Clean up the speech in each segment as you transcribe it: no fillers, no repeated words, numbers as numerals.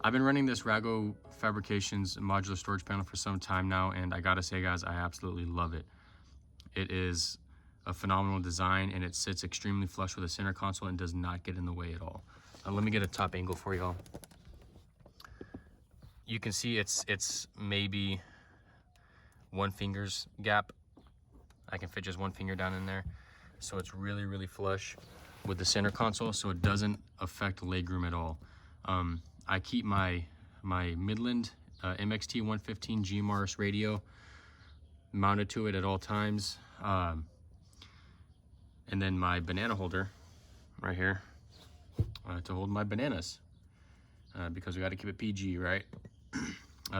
I've been running this Rago Fabrications modular storage panel for some time now, and I gotta say, guys, I absolutely love it. It is a phenomenal design, and it sits extremely flush with the center console and does not get in the way at all. Let me get a top angle for y'all. You can see it's maybe one finger's gap. I can fit just one finger down in there. So it's really, really flush with the center console, so it doesn't affect legroom at all. I keep my Midland MXT 115 GMRS radio mounted to it at all times. And then my banana holder right here to hold my bananas because we got to keep it PG, right?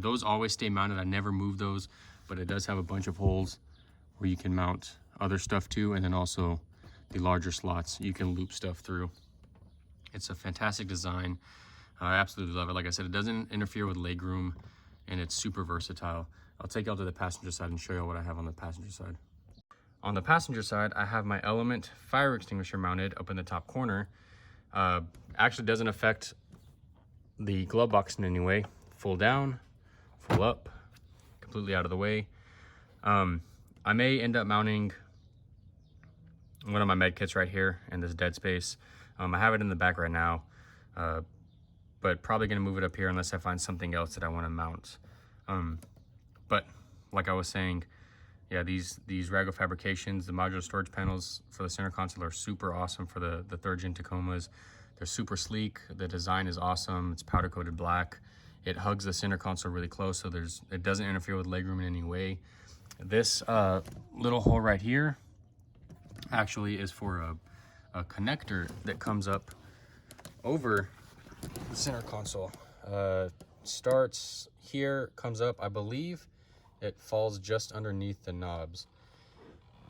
Those always stay mounted. I never move those, but it does have a bunch of holes where you can mount other stuff too, and then also the larger slots you can loop stuff through. It's a fantastic design. I absolutely love it. Like I said, it doesn't interfere with legroom, and it's super versatile. I'll take y'all to the passenger side and show y'all what I have on the passenger side. On the passenger side, I have my Element fire extinguisher mounted up in the top corner. Actually doesn't affect the glove box in any way. Full down, full up, completely out of the way. I may end up mounting one of my med kits right here in this dead space. I have it in the back right now, but probably gonna move it up here unless I find something else that I wanna mount. But like I was saying, yeah, these Rago Fabrications, the modular storage panels for the center console are super awesome for the 3rd gen Tacomas. They're super sleek. The design is awesome. It's powder coated black. It hugs the center console really close, so it doesn't interfere with legroom in any way. This little hole right here actually is for a connector that comes up over the center console. Starts here, comes up, I believe it falls just underneath the knobs,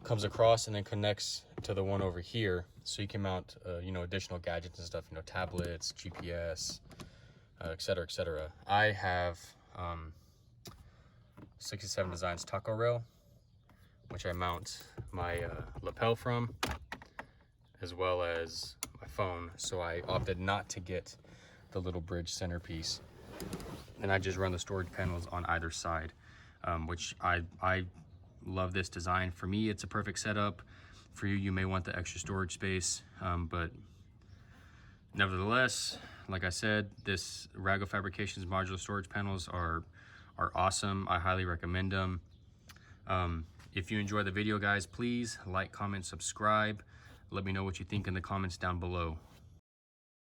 comes across and then connects to the one over here, so you can mount you know, additional gadgets and stuff, you know, tablets, GPS, etc., etc. I have 67 Designs taco rail, which I mount my lapel from, as well as my phone. So I opted not to get the little bridge centerpiece, and I just run the storage panels on either side, which I love this design. For me, it's a perfect setup. For you, you may want the extra storage space, but nevertheless, like I said, this Rago Fabrications modular storage panels are awesome. I highly recommend them. If you enjoy the video, guys, please like, comment, subscribe. Let me know what you think in the comments down below.